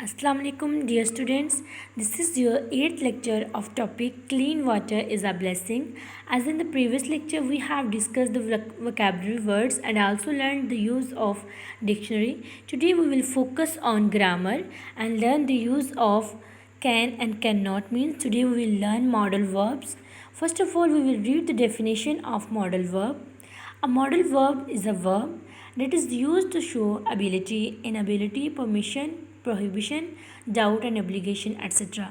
Assalamu alaikum dear students. This is your 8th lecture of topic clean water is a blessing. As in the previous lecture we have discussed the vocabulary words and also learned the use of dictionary. Today we will focus on grammar and learn the use of can and cannot means. Today we will learn modal verbs. First of all we will read the definition of modal verb. A modal verb is a verb that is used to show ability, inability, permission, prohibition, doubt and obligation etc.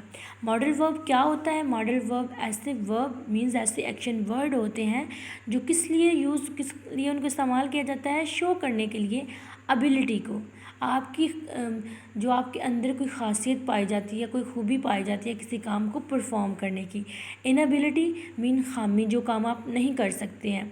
Modal verb क्या होता है? Modal verb ऐसे verb means ऐसे action word होते हैं जो किस लिए उनको इस्तेमाल किया जाता है? शो करने के लिए एबिलिटी को, आपकी जो आपके अंदर कोई ख़ासियत पाई जाती है, कोई खूबी पाई जाती है किसी काम को परफॉर्म करने की। इनएबिलिटी मीन खामी, जो काम आप नहीं कर सकते हैं।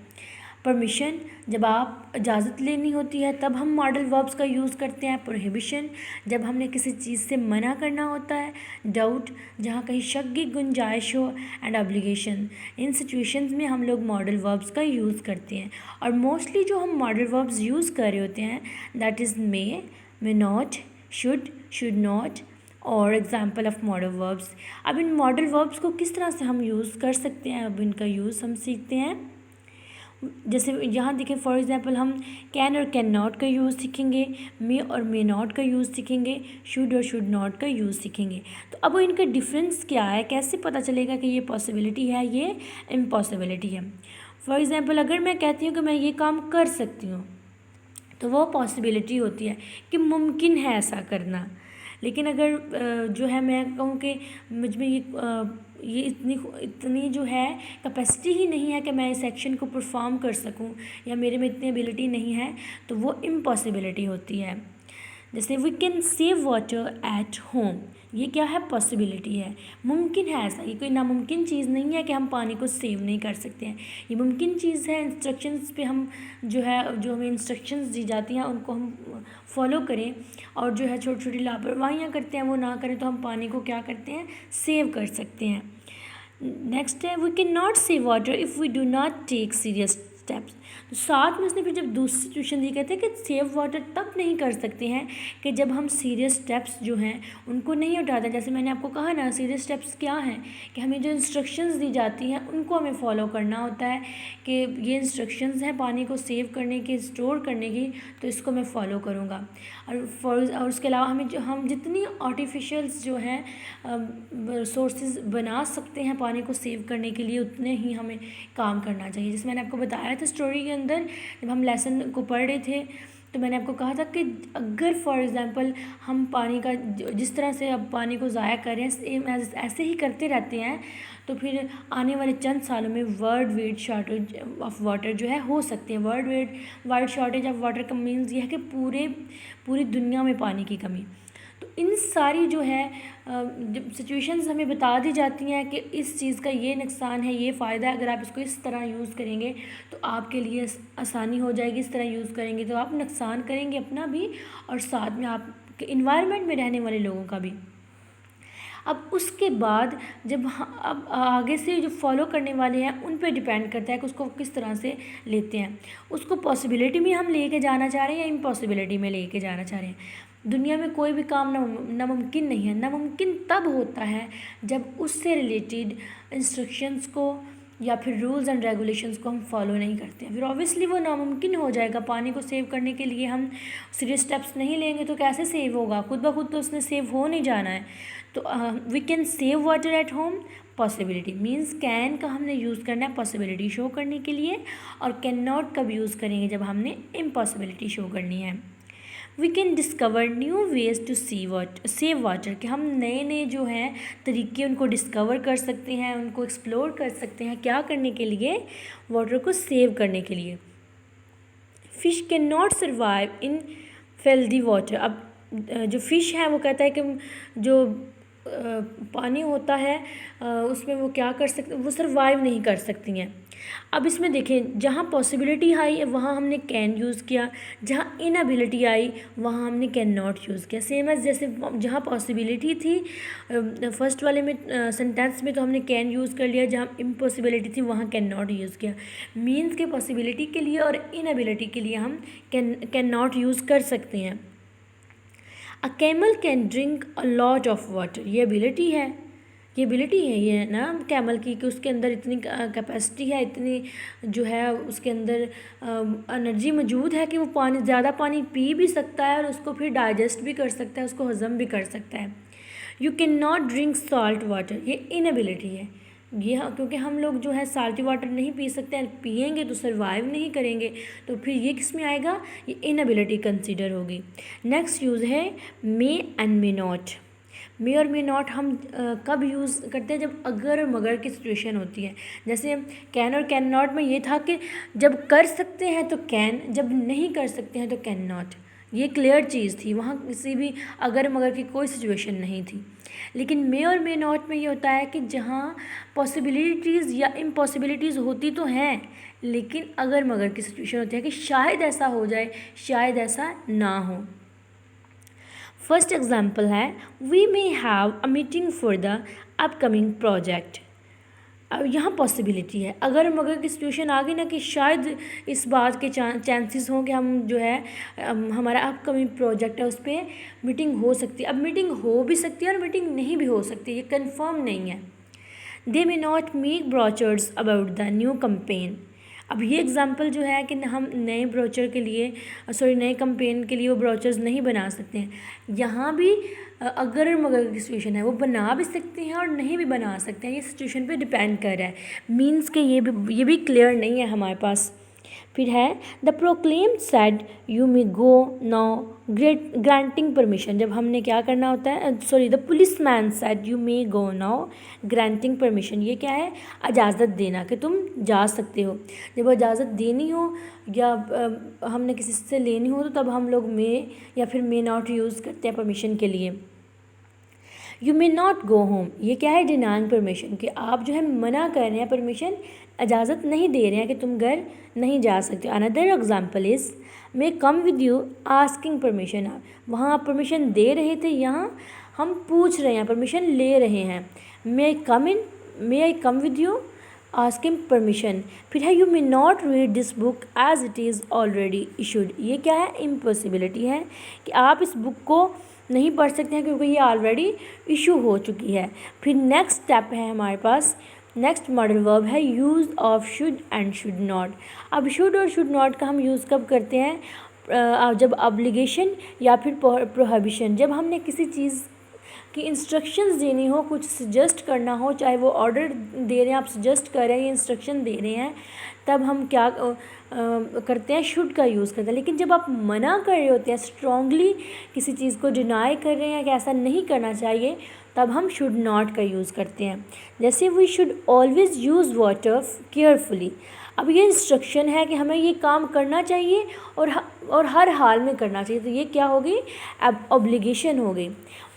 परमिशन, जब आप इजाज़त लेनी होती है तब हम मॉडल वर्ब्स का यूज़ करते हैं। प्रोहिबिशन, जब हमने किसी चीज़ से मना करना होता है। डाउट, जहाँ कहीं शक की गुंजाइश हो। एंड ऑब्लिगेशन, इन सिचुएशंस में हम लोग मॉडल वर्ब्स का यूज़ करते हैं। और मोस्टली जो हम मॉडल वर्ब्स यूज़ कर रहे होते हैं that is may not, should not और एग्जाम्पल ऑफ मॉडल वर्ब्स। अब इन मॉडल वर्ब्स को किस तरह से हम यूज़ कर सकते हैं, अब इनका यूज़ हम सीखते हैं। जैसे यहाँ देखें फॉर एग्ज़ाम्पल हम कैन और कैन नॉट का यूज़ सीखेंगे, मे और मे नॉट का यूज़ सीखेंगे, शुड और शुड नॉट का यूज़ सीखेंगे। तो अब इनका डिफरेंस क्या है, कैसे पता चलेगा कि ये पॉसिबिलिटी है, ये इम्पॉसिबिलिटी है। फॉर एग्ज़ाम्पल अगर मैं कहती हूँ कि मैं ये काम कर सकती हूँ तो वो पॉसिबिलिटी होती है कि मुमकिन है ऐसा करना। लेकिन अगर जो है मैं कहूँ कि मुझ में ये इतनी जो है कैपेसिटी ही नहीं है कि मैं इस एक्शन को परफॉर्म कर सकूं, या मेरे में इतनी एबिलिटी नहीं है, तो वो इम्पॉसिबिलिटी होती है। जैसे we can save water at home, ये क्या है? पॉसिबिलिटी है, मुमकिन है ऐसा। ये कोई नामुमकिन चीज़ नहीं है कि हम पानी को सेव नहीं कर सकते हैं, ये मुमकिन चीज़ है। इंस्ट्रक्शंस पे हम जो हमें इंस्ट्रक्शंस दी जाती हैं उनको हम फॉलो करें, और जो है छोटी छोटी लापरवाहियाँ करते हैं वो ना करें, तो हम पानी को क्या करते हैं? सेव कर सकते हैं। नेक्स्ट है we can not save water if we do not take serious steps. तो साथ में उसने फिर जब दूसरी सिचुएशन दी, कहते हैं कि सेव वाटर तब नहीं कर सकते हैं कि जब हम सीरियस स्टेप्स जो हैं उनको नहीं उठाते। जैसे मैंने आपको कहा ना, सीरियस स्टेप्स क्या हैं कि हमें जो इंस्ट्रक्शंस दी जाती हैं उनको हमें फॉलो करना होता है कि ये इंस्ट्रक्शंस हैं पानी को सेव करने की, स्टोर करने की, तो इसको मैं फ़ॉलो करूँगा। और उसके अलावा हम जितनी आर्टिफिशियल्स जो हैं सोर्सेज बना सकते हैं पानी को सेव करने के लिए, उतने ही हमें काम करना चाहिए। जैसे मैंने आपको बताया था स्टोरी के अंदर, जब हम लेसन को पढ़ रहे थे तो मैंने आपको कहा था कि अगर फॉर एग्ज़ाम्पल हम पानी का जिस तरह से अब पानी को ज़ाया कर रहे हैं ऐसे ही करते रहते हैं, तो फिर आने वाले चंद सालों में world wide shortage of water जो है हो सकती है। World wide shortage of water का मीन्स ये है कि पूरी दुनिया में पानी की कमी। तो इन सारी जो है सिचुएशंस हमें बता दी जाती हैं कि इस चीज़ का ये नुकसान है, ये फ़ायदा है, अगर आप इसको इस तरह यूज़ करेंगे तो आपके लिए आसानी हो जाएगी, इस तरह यूज़ करेंगे तो आप नुकसान करेंगे अपना भी और साथ में आपके इन्वायरमेंट में रहने वाले लोगों का भी। अब उसके बाद जब अब आगे से जो फॉलो करने वाले हैं उन पे डिपेंड करता है कि उसको किस तरह से लेते हैं। उसको पॉसिबिलिटी में हम लेके जाना चाह रहे हैं या इम्पॉसिबिलिटी में लेके जाना चाह रहे हैं। दुनिया में कोई भी काम नामुमकिन नहीं है। नामुमकिन तब होता है जब उससे रिलेटेड इंस्ट्रक्शंस को या फिर रूल्स एंड रेगुलेशंस को हम फॉलो नहीं करते हैं, फिर ऑब्वियसली वो नामुमकिन हो जाएगा। पानी को सेव करने के लिए हम सीरियस स्टेप्स नहीं लेंगे तो कैसे सेव होगा? खुद ब खुद तो उसने सेव हो नहीं जाना है। तो we can save water at home, possibility means can का हमने यूज़ करना है पॉसिबिलिटी शो करने के लिए, और कैन नॉट कब यूज़ करेंगे? जब हमने इम्पॉसिबिलिटी शो करनी है। We can discover new ways to save water, कि हम नए जो हैं तरीके उनको डिस्कवर कर सकते हैं, उनको एक्सप्लोर कर सकते हैं। क्या करने के लिए? वाटर को सेव करने के लिए। Fish can not survive in filthy water. अब जो फ़िश है वो कहता है कि जो पानी होता है उसमें वो क्या कर सकते, वो सर्वाइव नहीं कर सकती हैं। अब इसमें देखें, जहाँ पॉसिबिलिटी आई वहाँ हमने कैन यूज़ किया, जहाँ इनएबिलिटी आई वहाँ हमने कैन नॉट यूज़ किया। सेम एज जैसे जहाँ पॉसिबिलिटी थी फर्स्ट वाले में सेंटेंस में तो हमने कैन यूज़ कर लिया, जहाँ इम्पॉसिबिलिटी थी वहाँ कैन नॉट यूज़ किया। मीन्स के पॉसिबिलिटी के लिए और इनएबिलिटी के लिए हम कैन नॉट यूज़ कर सकते हैं। A camel can drink a lot of water, ये है ना कैमल की कि उसके अंदर इतनी कैपेसिटी है, इतनी जो है उसके अंदर एनर्जी मौजूद है कि वो ज़्यादा पानी पी भी सकता है और उसको फिर डाइजेस्ट भी कर सकता है, उसको हज़म भी कर सकता है। You can not drink salt water, ये इनएबिलिटी है। क्योंकि हम लोग जो है साल्टी वाटर नहीं पी सकते हैं, पिएंगे तो सर्वाइव नहीं करेंगे, तो फिर ये किस में आएगा, ये इनएबिलिटी कंसीडर होगी। नेक्स्ट यूज़ है मे एंड मे नॉट। मे और मे नॉट हम कब यूज़ करते हैं, जब अगर और मगर की सिचुएशन होती है। जैसे कैन और कैन नॉट में ये था कि जब कर सकते हैं तो कैन, जब नहीं कर सकते हैं तो कैन नॉट, ये क्लियर चीज़ थी, वहाँ किसी भी अगर मगर की कोई सिचुएशन नहीं थी। लेकिन मे और मे नॉट में ये होता है कि जहाँ पॉसिबिलिटीज़ या इम्पॉसिबिलिटीज़ होती तो हैं, लेकिन अगर मगर की सिचुएशन होती है कि शायद ऐसा हो जाए, शायद ऐसा ना हो। फर्स्ट एग्जाम्पल है we may have a meeting for the upcoming project. अब यहाँ पॉसिबिलिटी है, अगर मगर की सिचुएशन आ गई ना कि शायद इस बात के चांसेस हों कि हम जो है हमारा अपकमिंग प्रोजेक्ट है उस पर मीटिंग हो सकती है। अब मीटिंग हो भी सकती है और मीटिंग नहीं भी हो सकती है, ये कंफर्म नहीं है। They may not make brochures about the new campaign. अब ये एग्जांपल जो है कि हम नए ब्रोचर के लिए नए कंपेन के लिए वो ब्रोचर्स नहीं बना सकते हैं। यहाँ भी अगर और मगर की सिचुएशन है, वो बना भी सकते हैं और नहीं भी बना सकते हैं, ये सिचुएशन पे डिपेंड कर रहा है। मीन्स के ये भी क्लियर नहीं है हमारे पास। फिर है the proclaim said you may go now granting permission. जब हमने क्या करना होता है, the police man said you may go now granting permission. ये क्या है, इजाज़त देना कि तुम जा सकते हो। जब इजाज़त देनी हो या हमने किसी से लेनी हो तो तब हम लोग मे या फिर मे नॉट यूज़ करते हैं परमिशन के लिए। You may not go home, ये क्या है, डिनाइंग परमिशन, कि आप जो है मना कर रहे हैं, परमिशन इजाज़त नहीं दे रहे हैं कि तुम घर नहीं जा सकते। Another example is may come with you asking permission. वहाँ आप परमिशन दे रहे थे, यहाँ हम पूछ रहे हैं, परमिशन ले रहे हैं। May I come with you asking permission. फिर है you may not read this book as it is already issued. ये क्या है, इम्पॉसिबिलिटी है कि आप इस बुक को नहीं पढ़ सकते हैं क्योंकि ये ऑलरेडी इशू हो चुकी है। फिर नेक्स्ट स्टेप है हमारे पास, नेक्स्ट मॉडल वर्ब है use of should and should not. अब शुड और शुड नॉट का हम यूज़ कब करते हैं, जब ऑब्लिगेशन या फिर प्रोहिबिशन, जब हमने किसी चीज़ कि इंस्ट्रक्शंस देनी हो, कुछ सजेस्ट करना हो, चाहे वो ऑर्डर दे रहे हैं, आप सजेस्ट कर रहे हैं, इंस्ट्रक्शन दे रहे हैं, तब हम क्या करते हैं, शुड का यूज़ करते हैं। लेकिन जब आप मना कर रहे होते हैं, स्ट्रांगली किसी चीज़ को डिनाई कर रहे हैं कि ऐसा नहीं करना चाहिए, तब हम शुड नॉट का यूज़ करते हैं। जैसे we should always use water carefully. अब ये इंस्ट्रक्शन है कि हमें ये काम करना चाहिए और हर हाल में करना चाहिए, तो ये क्या होगी, अब ऑब्लिगेशन हो गई।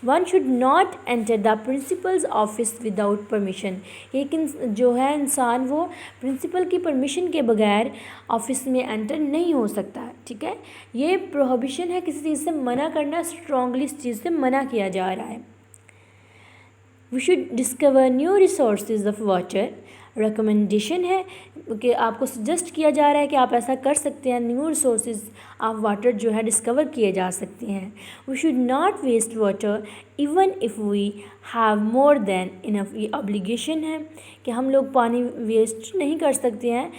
One should not enter the principles office without permission. लेकिन जो है इंसान वो प्रिंसिपल की परमिशन के बगैर ऑफिस में एंटर नहीं हो सकता, ठीक है। ये प्रोहिबिशन है, किसी चीज़ से मना करना, स्ट्रांगली इस चीज़ से मना किया जा रहा है। We should discover new resources of water. Recommendation है कि आपको सजेस्ट किया जा रहा है कि आप ऐसा कर सकते हैं, न्यू रिसोर्सेज ऑफ वाटर जो है डिस्कवर किए जा सकते हैं। We should not waste water even if we have more than enough. ये ऑब्लिगेशन है कि हम लोग पानी वेस्ट नहीं कर सकते हैं,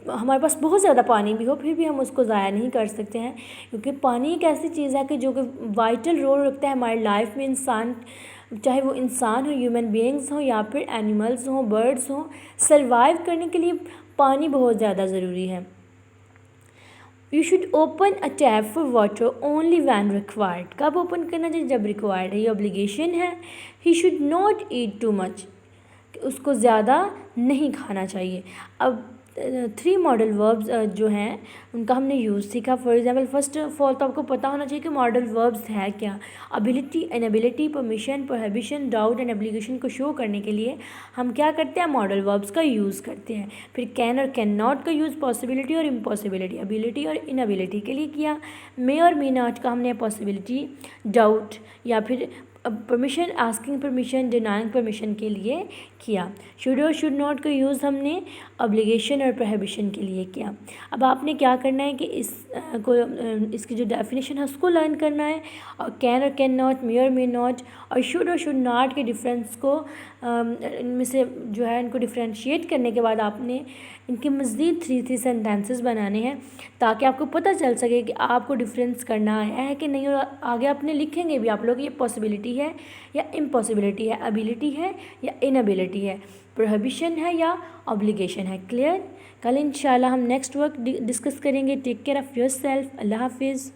हमारे पास बहुत ज़्यादा पानी भी हो फिर भी हम उसको ज़ाया नहीं कर सकते हैं, क्योंकि पानी एक ऐसी चीज़ है कि जो कि वाइटल रोल रखता है हमारी लाइफ में। इंसान, चाहे वो इंसान हो, ह्यूमन बीइंग्स हो या फिर एनिमल्स हों, बर्ड्स हों, सर्वाइव करने के लिए पानी बहुत ज़्यादा ज़रूरी है। You should open a tap for water only when required. कब ओपन करना चाहिए, जब रिक्वायर्ड है, ये ऑब्लिगेशन है। He should not eat too much, उसको ज़्यादा नहीं खाना चाहिए। अब 3 मॉडल वर्ब्स जो हैं उनका हमने यूज़ सीखा। For example first of all तो आपको पता होना चाहिए कि मॉडल वर्ब्स है क्या। Ability, inability, permission, prohibition, doubt and obligation को शो करने के लिए हम क्या करते हैं, मॉडल वर्ब्स का यूज़ करते हैं। फिर कैन और कैन नॉट का यूज़ पॉसिबिलिटी और इम्पॉसिबिलिटी, एबिलिटी और इनएबिलिटी के लिए किया। मे और मे नॉट का हमने पॉसिबिलिटी, डाउट या फिर permission, asking permission, denying permission के लिए किया। शुड और शुड नॉट का यूज़ हमने ऑब्लिगेशन और प्रोहिबिशन के लिए किया। अब आपने क्या करना है कि इसकी जो डेफिनेशन है उसको लर्न करना है, और कैन और कैन नॉट, मे और मे नॉट, और शुड नॉट के डिफरेंस को इनमें से जो है इनको डिफ्रेंशिएट करने के बाद आपने इनके मज़ीद 3 सेंटेंसेस बनाने हैं, ताकि आपको पता चल सके कि आपको डिफरेंस करना है कि नहीं, और आगे अपने लिखेंगे भी आप लोग ये पॉसिबिलिटी है या इम्पॉसिबिलिटी है, एबिलिटी है या इनएबिलिटी है, प्रोहिबिशन है या ऑब्लिगेशन है। क्लियर? कल इंशाल्लाह हम नेक्स्ट वर्क डिस्कस करेंगे। Take care of yourself. अल्लाह हाफिज़।